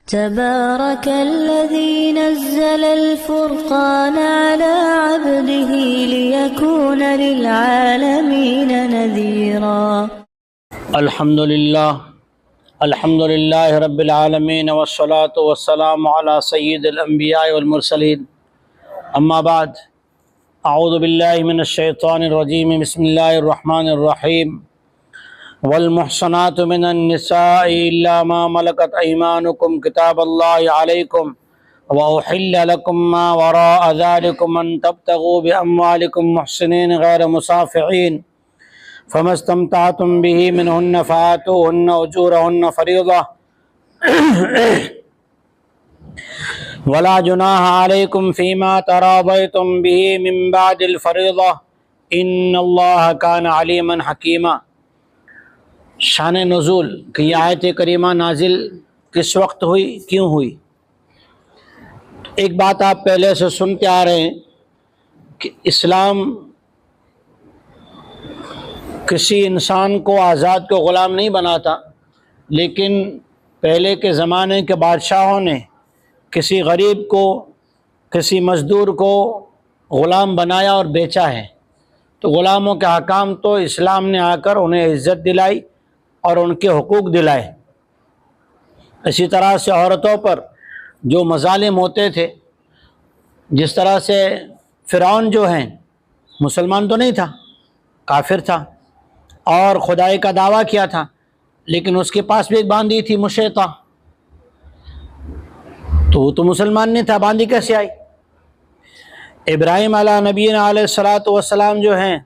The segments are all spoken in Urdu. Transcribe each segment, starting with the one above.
تبارك الذي نزل الفرقان على عبده ليكون للعالمين نذيرا. الحمد لله رب العالمين والصلاة والسلام على سيد الأنبياء والمرسلين. أما بعد، أعوذ بالله من الشيطان الرجيم. بسم الله الرحمن الرحيم. والمحصنات من النساء إلا ما ملكت أيمانكم كتاب الله عليكم وأحل لكم ما وراء ذلكم أن تبتغوا بأموالكم محسنين غير مسافحين فما استمتعتم به منهن فآتوهن أجورهن فريضة ولا جناح عليكم فيما تراضيتم به من بعد الفريضة إن الله كان عليما حكيما. شان نزول کہ یہ آیت کریمہ نازل کس وقت ہوئی، کیوں ہوئی؟ ایک بات آپ پہلے سے سنتے آ رہے ہیں کہ اسلام کسی انسان کو آزاد کو غلام نہیں بناتا، لیکن پہلے کے زمانے کے بادشاہوں نے کسی غریب کو، کسی مزدور کو غلام بنایا اور بیچا ہے، تو غلاموں کے حکام تو اسلام نے آ کر انہیں عزت دلائی اور ان کے حقوق دلائے. اسی طرح سے عورتوں پر جو مظالم ہوتے تھے، جس طرح سے فرعون جو ہیں مسلمان تو نہیں تھا، کافر تھا اور خدائی کا دعویٰ کیا تھا، لیکن اس کے پاس بھی ایک باندی تھی مشیطہ، تو وہ تو مسلمان نہیں تھا، باندی کیسے آئی؟ ابراہیم علیہ نبینا علیہ الصلاۃ والسلام جو ہیں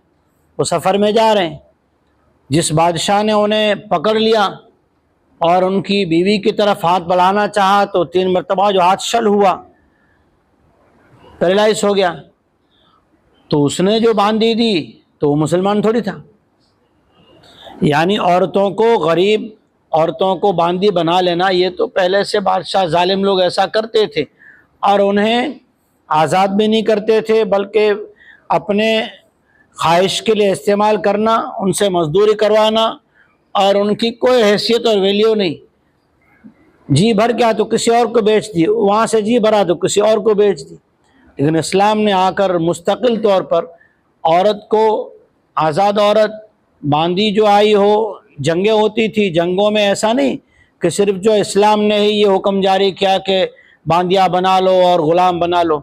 وہ سفر میں جا رہے ہیں، جس بادشاہ نے انہیں پکڑ لیا اور ان کی بیوی کی طرف ہاتھ بڑھانا چاہا تو 3 مرتبہ جو ہاتھ شل ہوا، پیرالائز ہو گیا، تو اس نے جو باندھی دی تو وہ مسلمان تھوڑی تھا. یعنی عورتوں کو، غریب عورتوں کو باندھی بنا لینا، یہ تو پہلے سے بادشاہ ظالم لوگ ایسا کرتے تھے، اور انہیں آزاد بھی نہیں کرتے تھے بلکہ اپنے خواہش کے لیے استعمال کرنا، ان سے مزدوری کروانا، اور ان کی کوئی حیثیت اور ویلیو نہیں. جی بھر کیا تو کسی اور کو بیچ دی، وہاں سے جی بھرا تو کسی اور کو بیچ دی. لیکن اسلام نے آ کر مستقل طور پر عورت کو، آزاد عورت باندھی جو آئی ہو، جنگیں ہوتی تھی، جنگوں میں ایسا نہیں کہ صرف جو اسلام نے ہی یہ حکم جاری کیا کہ باندیاں بنا لو اور غلام بنا لو،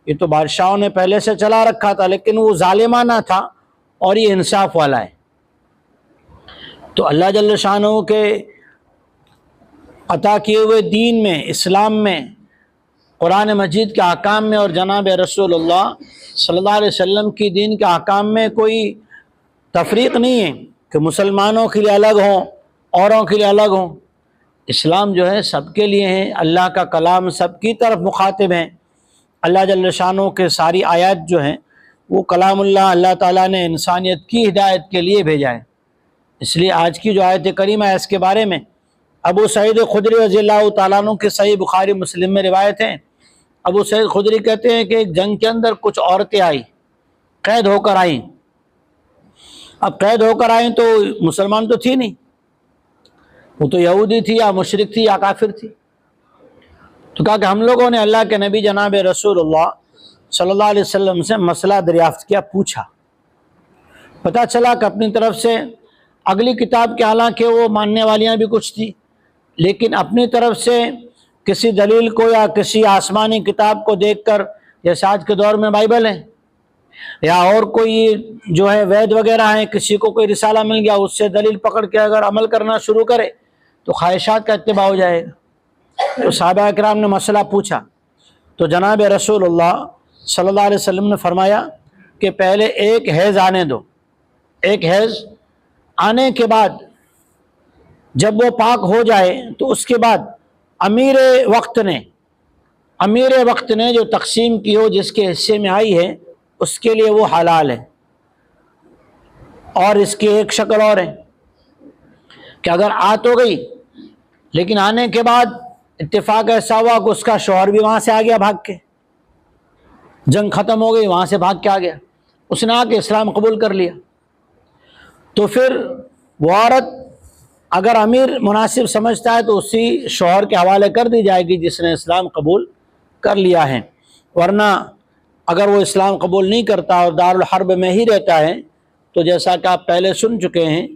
یہ تو بادشاہوں نے پہلے سے چلا رکھا تھا، لیکن وہ ظالمانہ تھا اور یہ انصاف والا ہے. تو اللہ جل شانہ کے عطا کیے ہوئے دین میں، اسلام میں، قرآن مجید کے احکام میں اور جناب رسول اللہ صلی اللہ علیہ وسلم کی دین کے احکام میں کوئی تفریق نہیں ہے کہ مسلمانوں کے لیے الگ ہوں، اوروں کے لیے الگ ہوں. اسلام جو ہے سب کے لیے ہے، اللہ کا کلام سب کی طرف مخاطب ہے. اللہ جل شانہ کے ساری آیات جو ہیں وہ کلام اللہ تعالیٰ نے انسانیت کی ہدایت کے لیے بھیجا ہے. اس لیے آج کی جو آیت کریمہ ہے اس کے بارے میں ابو سعید خدری رضی اللہ تعالیٰ عنہ کے صحیح بخاری مسلم میں روایت ہیں. ابو سعید خدری کہتے ہیں کہ ایک جنگ کے اندر کچھ عورتیں آئیں، قید ہو کر آئیں. اب قید ہو کر آئیں تو مسلمان تو تھی نہیں، وہ تو یہودی تھی یا مشرک تھی یا کافر تھی. تو کہا کہ ہم لوگوں نے اللہ کے نبی جناب رسول اللہ صلی اللہ علیہ وسلم سے مسئلہ دریافت کیا، پوچھا. پتہ چلا کہ اپنی طرف سے اگلی کتاب کے، حالانکہ وہ ماننے والیاں بھی کچھ تھی، لیکن اپنی طرف سے کسی دلیل کو یا کسی آسمانی کتاب کو دیکھ کر، جیسے آج کے دور میں بائبل ہے یا اور کوئی جو ہے وید وغیرہ ہیں، کسی کو کوئی رسالہ مل گیا، اس سے دلیل پکڑ کے اگر عمل کرنا شروع کرے تو خواہشات کا اتباع ہو جائے گا. تو صحابہ کرام نے مسئلہ پوچھا تو جناب رسول اللہ صلی اللہ علیہ وسلم نے فرمایا کہ پہلے ایک حیض آنے دو. ایک حیض آنے کے بعد جب وہ پاک ہو جائے تو اس کے بعد امیر وقت نے جو تقسیم کی ہو، جس کے حصے میں آئی ہے، اس کے لیے وہ حلال ہے. اور اس کی ایک شکل اور ہے کہ اگر آ تو گئی، لیکن آنے کے بعد اتفاق ایسا ہوا کہ اس کا شوہر بھی وہاں سے آ گیا بھاگ کے، جنگ ختم ہو گئی، وہاں سے بھاگ کے آ گیا، اس نے آ کے اسلام قبول کر لیا، تو پھر وہ عورت اگر امیر مناسب سمجھتا ہے تو اسی شوہر کے حوالے کر دی جائے گی جس نے اسلام قبول کر لیا ہے، ورنہ اگر وہ اسلام قبول نہیں کرتا اور دارالحرب میں ہی رہتا ہے تو جیسا کہ آپ پہلے سن چکے ہیں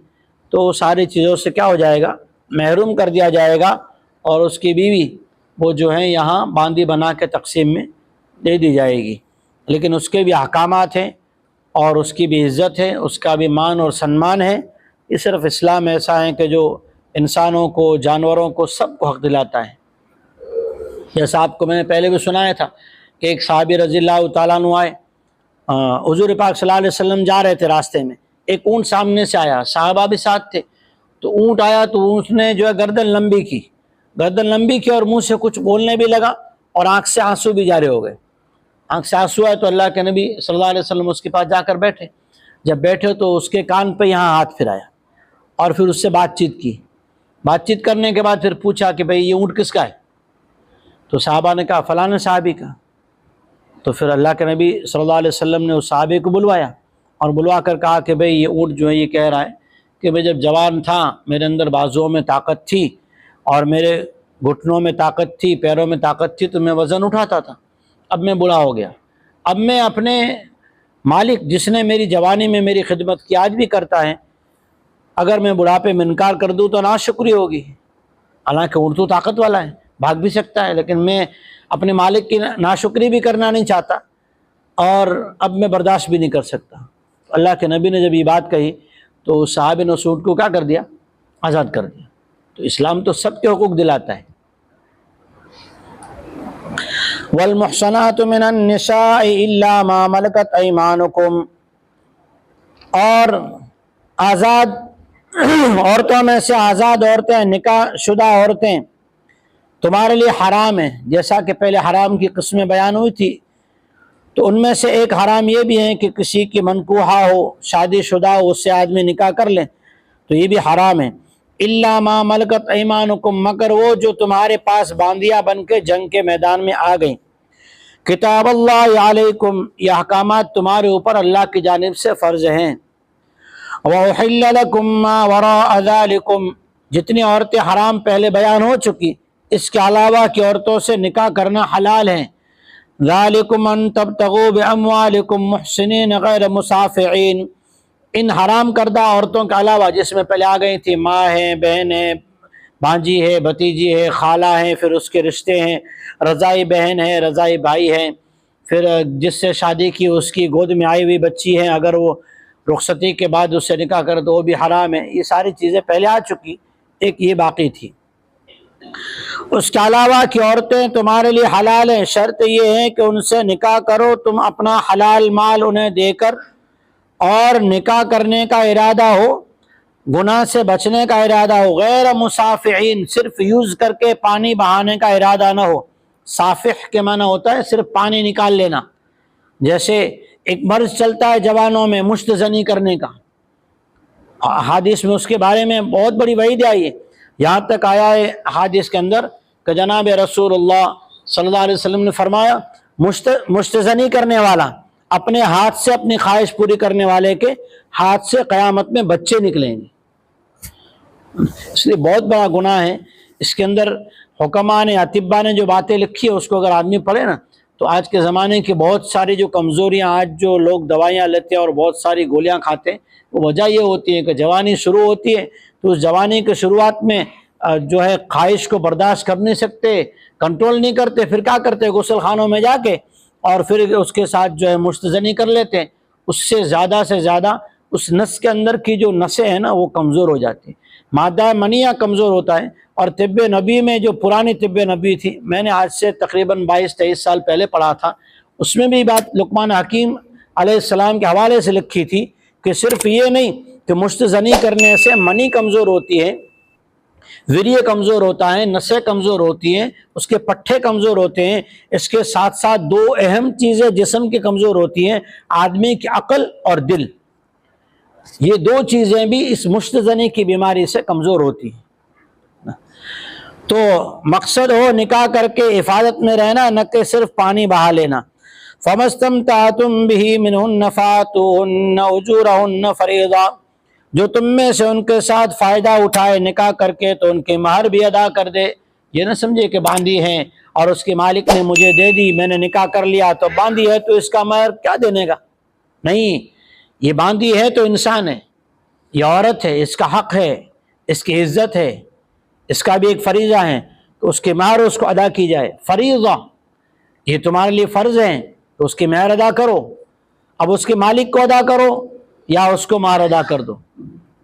تو ساری چیزوں سے کیا ہو جائے گا، محروم کر دیا جائے گا، اور اس کی بیوی وہ جو ہے یہاں باندی بنا کے تقسیم میں دے دی جائے گی۔ لیکن اس کے بھی احکامات ہیں اور اس کی بھی عزت ہے، اس کا بھی مان اور سنمان ہے۔ یہ صرف اسلام ایسا ہے کہ جو انسانوں کو، جانوروں کو، سب کو حق دلاتا ہے۔ جیسا آپ کو میں نے پہلے بھی سنایا تھا کہ ایک صحابی رضی اللہ تعالیٰ عنہ آئے، حضور پاک صلی اللہ علیہ وسلم جا رہے تھے، راستے میں ایک اونٹ سامنے سے آیا، صحابہ بھی ساتھ تھے، تو اونٹ آیا تو اونٹ نے جو ہے گردن لمبی کی اور منہ سے کچھ بولنے بھی لگا اور آنکھ سے آنسو بھی جاری ہو گئے۔ آنکھ سے آنسو آئے تو اللہ کے نبی صلی اللہ علیہ وسلم اس کے پاس جا کر بیٹھے، جب بیٹھے تو اس کے کان پہ یہاں ہاتھ پھرایا اور پھر اس سے بات چیت کرنے کے بعد پھر پوچھا کہ بھئی یہ اونٹ کس کا ہے؟ تو صحابہ نے کہا فلاں صحابی کا۔ تو پھر اللہ کے نبی صلی اللہ علیہ وسلم نے اس صحابی کو بلوایا اور بلوا کر کہا کہ بھئی یہ اونٹ جو ہے یہ کہہ رہا ہے کہ بھئی جب جوان تھا میرے اندر بازوؤں میں طاقت تھی اور میرے گھٹنوں میں طاقت تھی، پیروں میں طاقت تھی تو میں وزن اٹھاتا تھا، اب میں بوڑھا ہو گیا، اب میں اپنے مالک جس نے میری جوانی میں میری خدمت کی آج بھی کرتا ہے، اگر میں بڑھاپے میں انکار کر دوں تو ناشکری ہوگی۔ حالانکہ اونٹ تو طاقت والا ہے، بھاگ بھی سکتا ہے، لیکن میں اپنے مالک کی ناشکری بھی کرنا نہیں چاہتا اور اب میں برداشت بھی نہیں کر سکتا۔ اللہ کے نبی نے جب یہ بات کہی تو صحابہ نے اس اونٹ کو کیا کر دیا؟ آزاد کر دیا۔ تو اسلام تو سب کے حقوق دلاتا ہے۔ والمحصنات من النساء الا ما ملکت ایمانکم، اور آزاد عورتوں میں سے آزاد عورتیں، نکاح شدہ عورتیں تمہارے لیے حرام ہیں۔ جیسا کہ پہلے حرام کی قسمیں بیان ہوئی تھی تو ان میں سے ایک حرام یہ بھی ہے کہ کسی کی منکوحہ ہو، شادی شدہ ہو، اس سے آدمی نکاح کر لیں تو یہ بھی حرام ہے۔ الا ما ملکت ایمانکم، مگر وہ جو تمہارے پاس باندیاں بن کے جنگ کے میدان میں آ گئیں۔ کتاب اللہ علیکم، یہ احکامات تمہارے اوپر اللہ کی جانب سے فرض ہیں۔ وَأُحِلَّ لَكُم مَّا وَرَاءَ ذَلِكُمْ، جتنی عورتیں حرام پہلے بیان ہو چکی، اس کے علاوہ کی عورتوں سے نکاح کرنا حلال ہے۔ ذَلِكُمْ أَن تَبْتَغُوا بِأَمْوَالِكُمْ مُحْسِنِينَ غَيْرَ مُسَافِحِينَ، ان حرام کردہ عورتوں کے علاوہ جس میں پہلے آ گئی تھی ماں ہے، بہن ہے، بھانجی ہے، بھتیجی ہے، خالہ ہے، پھر اس کے رشتے ہیں، رضائی بہن ہے، رضائی بھائی ہے، پھر جس سے شادی کی اس کی گود میں آئی ہوئی بچی ہے، اگر وہ رخصتی کے بعد اس سے نکاح کرے تو وہ بھی حرام ہے۔ یہ ساری چیزیں پہلے آ چکی، ایک یہ باقی تھی۔ اس کے علاوہ کی عورتیں تمہارے لیے حلال ہیں، شرط یہ ہے کہ ان سے نکاح کرو تم اپنا حلال مال انہیں دے کر، اور نکاح کرنے کا ارادہ ہو، گناہ سے بچنے کا ارادہ ہو، غیر مسافحین، صرف یوز کر کے پانی بہانے کا ارادہ نہ ہو۔ صافح کے معنی ہوتا ہے صرف پانی نکال لینا، جیسے ایک مرض چلتا ہے جوانوں میں مشت زنی کرنے کا، حدیث میں اس کے بارے میں بہت بڑی وعید آئی ہے، یہاں تک آیا ہے حدیث کے اندر کہ جناب رسول اللہ صلی اللہ علیہ وسلم نے فرمایا مشت زنی کرنے والا اپنے ہاتھ سے اپنی خواہش پوری کرنے والے کے ہاتھ سے قیامت میں بچے نکلیں گے۔ اس لیے بہت بڑا گناہ ہے۔ اس کے اندر حکماء نے، اطباء نے جو باتیں لکھی ہے اس کو اگر آدمی پڑھے نا تو آج کے زمانے کی بہت ساری جو کمزوریاں، آج جو لوگ دوائیاں لیتے ہیں اور بہت ساری گولیاں کھاتے ہیں، وہ وجہ یہ ہوتی ہے کہ جوانی شروع ہوتی ہے تو اس جوانی کے شروعات میں جو ہے خواہش کو برداشت کر نہیں سکتے، کنٹرول نہیں کرتے، پھر کیا کرتے، غسل خانوں میں جا کے اور پھر اس کے ساتھ جو ہے مشت زنی کر لیتے ہیں۔ اس سے زیادہ اس نس کے اندر کی جو نسیں ہیں نا وہ کمزور ہو جاتی ہیں، مادہ منیہ کمزور ہوتا ہے۔ اور طب نبی میں جو پرانی طب نبی تھی، میں نے آج سے تقریباً 22-23 سال پہلے پڑھا تھا، اس میں بھی بات لقمان حکیم علیہ السلام کے حوالے سے لکھی تھی کہ صرف یہ نہیں کہ مشت زنی کرنے سے منی کمزور ہوتی ہے، وریہ کمزور ہوتا ہے، نسیں کمزور ہوتی ہیں، اس کے پٹھے کمزور ہوتے ہیں، اس کے ساتھ ساتھ دو اہم چیزیں جسم کی کمزور ہوتی ہیں، آدمی کی عقل اور دل۔ یہ دو چیزیں بھی اس مشت زنی کی بیماری سے کمزور ہوتی ہیں۔ تو مقصد ہو نکاح کر کے حفاظت میں رہنا، نہ کہ صرف پانی بہا لینا۔ فَمَسْتَمْتَعْتُمْ بِهِ مِنْهُنَّ فَآتُوهُنَّ أُجُورَهُنَّ فَرِيضَةً، جو تم میں سے ان کے ساتھ فائدہ اٹھائے نکاح کر کے تو ان کے مہر بھی ادا کر دے۔ یہ نہ سمجھے کہ باندھی ہیں اور اس کے مالک نے مجھے دے دی، میں نے نکاح کر لیا تو باندھی ہے تو اس کا مہر کیا دینے گا؟ نہیں، یہ باندھی ہے تو انسان ہے، یہ عورت ہے، اس کا حق ہے، اس کی عزت ہے، اس کا بھی ایک فریضہ ہے تو اس کے مہر اس کو ادا کی جائے۔ فریضہ، یہ تمہارے لیے فرض ہے تو اس کے مہر ادا کرو۔ اب اس کے مالک کو ادا کرو یا اس کو مہر ادا کر دو،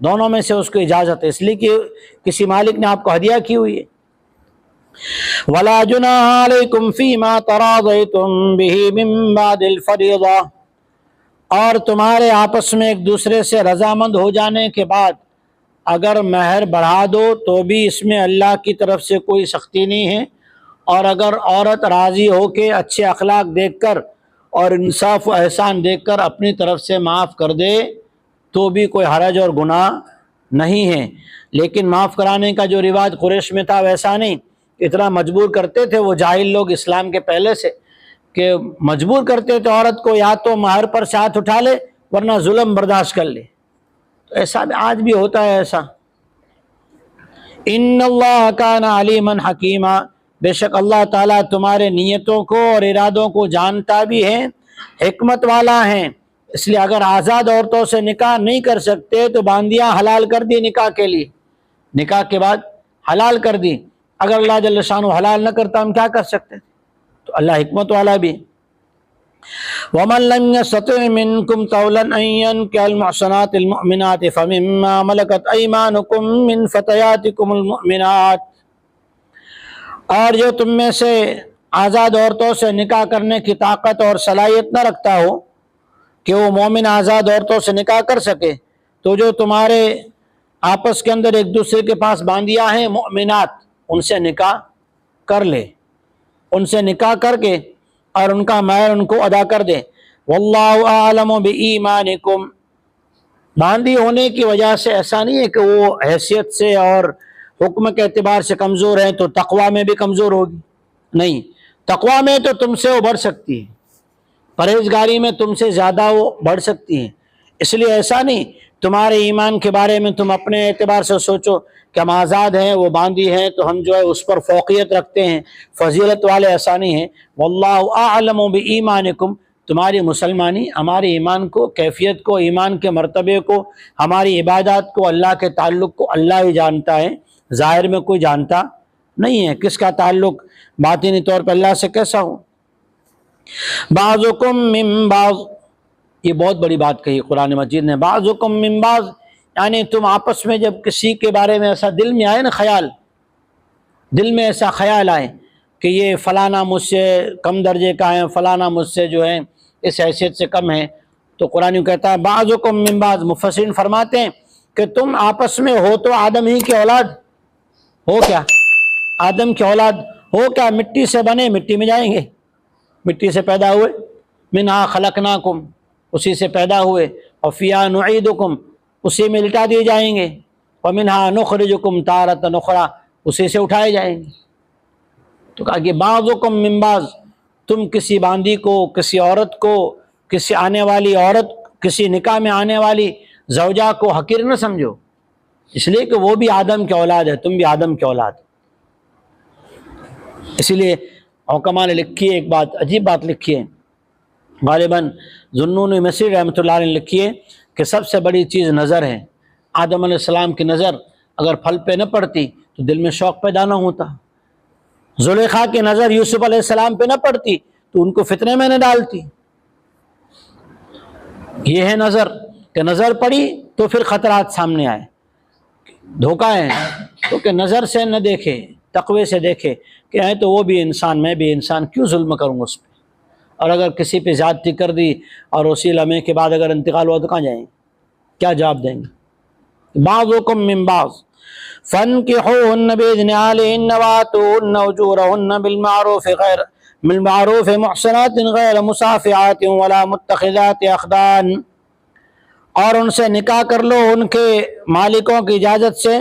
دونوں میں سے اس کو اجازت ہے، اس لیے کہ کسی مالک نے آپ کو ہدیہ کی ہوئی ہے۔ وَلَا جُنَاحَ عَلَيْكُمْ فِي مَا تَرَاضَيْتُمْ بِهِ مِن بَعْدِ الْفَرِيضَةِ، اور تمہارے آپس میں ایک دوسرے سے رضامند ہو جانے کے بعد اگر مہر بڑھا دو تو بھی اس میں اللہ کی طرف سے کوئی سختی نہیں ہے، اور اگر عورت راضی ہو کے اچھے اخلاق دیکھ کر اور انصاف و احسان دیکھ کر اپنی طرف سے معاف کر دے تو بھی کوئی حرج اور گناہ نہیں ہے۔ لیکن معاف کرانے کا جو رواج قریش میں تھا ویسا نہیں، اتنا مجبور کرتے تھے وہ جاہل لوگ اسلام کے پہلے سے کہ مجبور کرتے تھے عورت کو یا تو مہر پر سے ہاتھ اٹھا لے ورنہ ظلم برداشت کر لے۔ تو ایسا آج بھی ہوتا ہے ایسا۔ ان اللہ کان علیما حکیما، بے شک اللہ تعالیٰ تمہارے نیتوں کو اور ارادوں کو جانتا بھی ہے، حکمت والا ہے۔ اس لیے اگر آزاد عورتوں سے نکاح نہیں کر سکتے تو باندیاں حلال کر دی نکاح کے لیے، نکاح کے بعد حلال کر دی۔ اگر اللہ جل شانہ حلال نہ کرتا ہم کیا کر سکتے؟ تو اللہ حکمت والا بھی۔ وَمَن لَّمْ يَسْتَطِعْ مِنكُمْ طَوْلًا أَن يَنكِحَ الْمُحْصَنَاتِ الْمُؤْمِنَاتِ فَمِمَّا مَلَكَتْ أَيْمَانُكُم مِّن فَتَيَاتِكُمُ الْمُؤْمِنَاتِ، اور جو تم میں سے آزاد عورتوں سے نکاح کرنے کی طاقت اور صلاحیت نہ رکھتا ہو کہ وہ مومن آزاد عورتوں سے نکاح کر سکے، تو جو تمہارے آپس کے اندر ایک دوسرے کے پاس باندیاں ہیں مؤمنات، ان سے نکاح کر لے، ان سے نکاح کر کے اور ان کا مہر ان کو ادا کر دے۔ واللہ اعلم بایمانکم، باندھی ہونے کی وجہ سے ایسا نہیں ہے کہ وہ حیثیت سے اور حکم کے اعتبار سے کمزور ہے تو تقوی میں بھی کمزور ہوگی، نہیں، تقوی میں تو تم سے وہ بڑھ سکتی ہے، پرہیزگاری میں تم سے زیادہ وہ بڑھ سکتی ہیں۔ اس لیے ایسا نہیں تمہارے ایمان کے بارے میں تم اپنے اعتبار سے سوچو کہ ہم آزاد ہیں وہ باندھی ہیں تو ہم جو ہے اس پر فوقیت رکھتے ہیں، فضیلت والے، ایسا نہیں ہے۔ واللہ اعلم بایمانکم، تمہاری مسلمانی ہمارے ایمان کو، کیفیت کو، ایمان کے مرتبے کو، ہماری عبادات کو، اللہ کے تعلق کو اللہ ہی جانتا ہے، ظاہر میں کوئی جانتا نہیں ہے کس کا تعلق باطنی طور پہ اللہ سے کیسا ہو۔ بعضکم من بعض، یہ بہت بڑی بات کہی قرآن مجید نے، بعضکم من بعض، یعنی تم آپس میں جب کسی کے بارے میں ایسا دل میں آئے نا، خیال، دل میں ایسا خیال آئے کہ یہ فلانا مجھ سے کم درجے کا ہے، فلانا مجھ سے جو ہے اس حیثیت سے کم ہے، تو قرآن کہتا ہے بعضکم من بعض۔ مفسرین فرماتے ہیں کہ تم آپس میں ہو تو آدم ہی کی اولاد ہو، کیا آدم کی اولاد ہو، کیا مٹی سے بنے مٹی میں جائیں گے، مٹی سے پیدا ہوئے، منہا خلقناکم، اسی سے پیدا ہوئے، اور فیہا نعیدکم، اسی میں لٹا دیے جائیں گے، ومنہا نخرجکم تارۃ اخری، اسی سے اٹھائے جائیں گے۔ تو کہا کہ بعضکم من بعض، تم کسی باندھی کو، کسی عورت کو، کسی آنے والی عورت، کسی نکاح میں آنے والی زوجہ کو حقیر نہ سمجھو، اس لیے کہ وہ بھی آدم کی اولاد ہے، تم بھی آدم کی اولاد۔ اسی لیے حکماء نے لکھی ہے ایک بات، عجیب بات لکھی ہے، غالباً ذوالنون مصری رحمۃ اللہ علیہ نے لکھی ہے کہ سب سے بڑی چیز نظر ہے۔ آدم علیہ السلام کی نظر اگر پھل پہ نہ پڑتی تو دل میں شوق پیدا نہ ہوتا، زلیخا کی نظر یوسف علیہ السلام پہ نہ پڑتی تو ان کو فتنے میں نہ ڈالتی۔ یہ ہے نظر، کہ نظر پڑی تو پھر خطرات سامنے آئے، دھوکہ ہے تو کہ نظر سے نہ دیکھے، تقوی سے دیکھے کہ ہے تو وہ بھی انسان، میں بھی انسان، کیوں ظلم کروں اس پہ، اور اگر کسی پہ زیادتی کر دی اور اسی لمحے کے بعد اگر انتقال ہوا تو کہاں جائیں گے، کیا جواب دیں گے۔ بعضکم من بعض فانکحوہن بإذن اہلہن وآتوہن اجورہن بالمعروف محصنات غیر مصافحات ولا متخذات اخدان، اور ان سے نکاح کر لو ان کے مالکوں کی اجازت سے،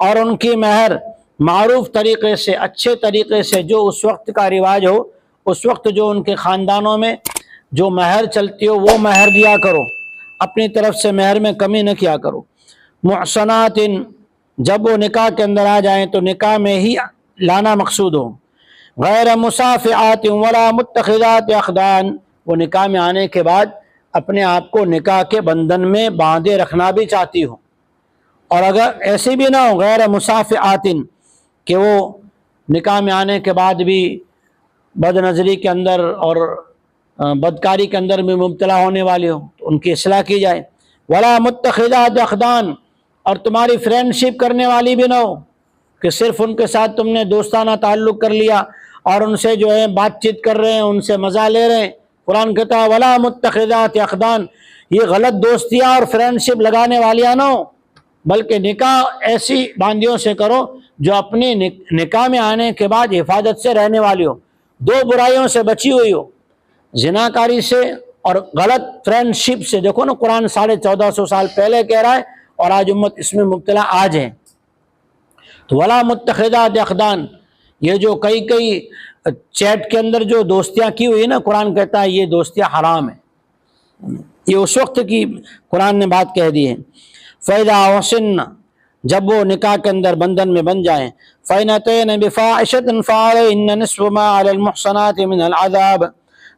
اور ان کی مہر معروف طریقے سے، اچھے طریقے سے، جو اس وقت کا رواج ہو، اس وقت جو ان کے خاندانوں میں جو مہر چلتی ہو وہ مہر دیا کرو، اپنی طرف سے مہر میں کمی نہ کیا کرو۔ محصنات، جب وہ نکاح کے اندر آ جائیں تو نکاح میں ہی لانا مقصود ہو، غیر مصافحات ولا متخذات اخدان، وہ نکاح میں آنے کے بعد اپنے آپ کو نکاح کے بندھن میں باندھے رکھنا بھی چاہتی ہو، اور اگر ایسی بھی نہ ہو غیر مصافحات کہ وہ نکاح میں آنے کے بعد بھی بد نظری کے اندر اور بدکاری کے اندر بھی مبتلا ہونے والی ہو تو ان کی اصلاح کی جائے، ولا متخذات اخدان، اور تمہاری فرینڈ شپ کرنے والی بھی نہ ہو کہ صرف ان کے ساتھ تم نے دوستانہ تعلق کر لیا اور ان سے جو ہے بات چیت کر رہے ہیں، ان سے مزہ لے رہے ہیں۔ قرآن کہتا ہے ولا متخذات اخدان، یہ غلط دوستیاں اور فرینڈ شپ لگانے والیاں نہ ہو، بلکہ نکاح ایسی باندیوں سے کرو جو اپنے نکاح میں آنے کے بعد حفاظت سے رہنے والی ہو، دو برائیوں سے بچی ہوئی ہو، زناکاری سے اور غلط فرینڈ شپ سے۔ دیکھو نا قرآن 1450 سال پہلے کہہ رہا ہے اور آج امت اس میں مبتلا آج ہے۔ تو ولا متخذات اخدان، یہ جو کئی چیٹ کے اندر جو دوستیاں کی ہوئی نا، قرآن کہتا ہے یہ دوستیاں حرام ہیں، یہ اس وقت کی قرآن نے بات کہہ دی ہے۔ فَإِذَا أُحْصِنَّ، جب وہ نکاح کے اندر بندھن میں بن جائیں، فَإِنْ أَتَيْنَ بِفَاحِشَةٍ فَعَلَيْهِنَّ نِصْفُ مَا عَلَى الْمُحْصَنَاتِ مِنَ الْعَذَابِ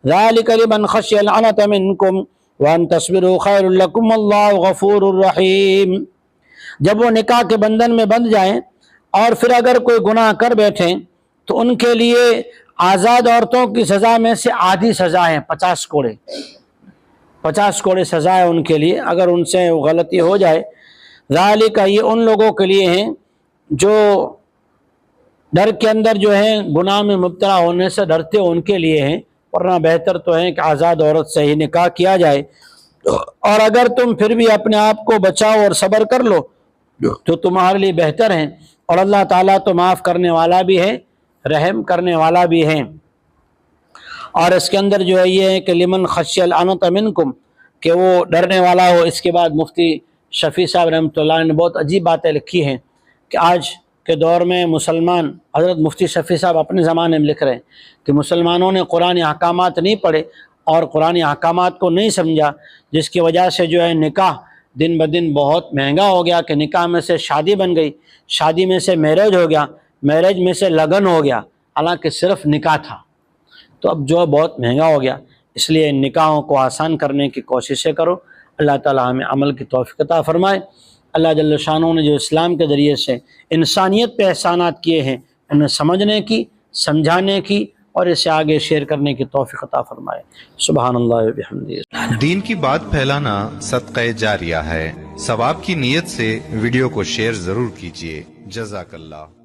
ذَلِكَ لِمَنْ خَشِيَ الْعَنَتَ مِنْكُمْ وَأَنْ تَصْبِرُوا خَيْرٌ لَكُمْ وَاللَّهُ غَفُورٌ رَحِيمٌ۔ جب وہ نکاح کے بندھن میں بندھ جائیں اور پھر اگر کوئی گناہ کر بیٹھیں تو ان کے لیے آزاد عورتوں کی سزا میں سے آدھی سزا ہے، 50 کوڑے، 50 کوڑے سزا ہے ان کے لیے اگر ان سے غلطی ہو جائے۔ ذالک، یہ ان لوگوں کے لیے ہیں جو ڈر کے اندر جو ہیں گناہ میں مبتلا ہونے سے ڈرتے ان کے لیے ہیں، ورنہ بہتر تو ہے کہ آزاد عورت سے ہی نکاح کیا جائے۔ اور اگر تم پھر بھی اپنے آپ کو بچاؤ اور صبر کر لو تو تمہارے لیے بہتر ہیں، اور اللہ تعالیٰ تو معاف کرنے والا بھی ہے، رحم کرنے والا بھی ہے۔ اور اس کے اندر جو ہے یہ ہے کہ لمن خشی العنت منکم، کہ وہ ڈرنے والا ہو۔ اس کے بعد مفتی شفیع صاحب رحمۃ اللہ نے بہت عجیب باتیں لکھی ہیں کہ آج کے دور میں مسلمان، حضرت مفتی شفیع صاحب اپنے زمانے میں لکھ رہے ہیں کہ مسلمانوں نے قرآن احکامات نہیں پڑھے اور قرآن احکامات کو نہیں سمجھا، جس کی وجہ سے جو ہے نکاح دن بدن بہت مہنگا ہو گیا، کہ نکاح میں سے شادی بن گئی، شادی میں سے میرج ہو گیا، میرج میں سے لگن ہو گیا، حالانکہ صرف نکاح تھا۔ تو اب جو ہے بہت مہنگا ہو گیا، اس لیے ان نکاحوں کو آسان کرنے کی کوششیں کرو۔ اللہ تعالیٰ ہمیں عمل کی توفیق عطا فرمائے۔ اللہ جل شانہ نے جو اسلام کے ذریعے سے انسانیت پہ احسانات کیے ہیں انہیں سمجھنے کی، سمجھانے کی اور اسے آگے شیئر کرنے کی توفیق عطا فرمائے۔ سبحان اللہ و بحمدہ۔ دین کی بات پھیلانا صدقہ جاریہ ہے، ثواب کی نیت سے ویڈیو کو شیئر ضرور کیجیے۔ جزاک اللہ۔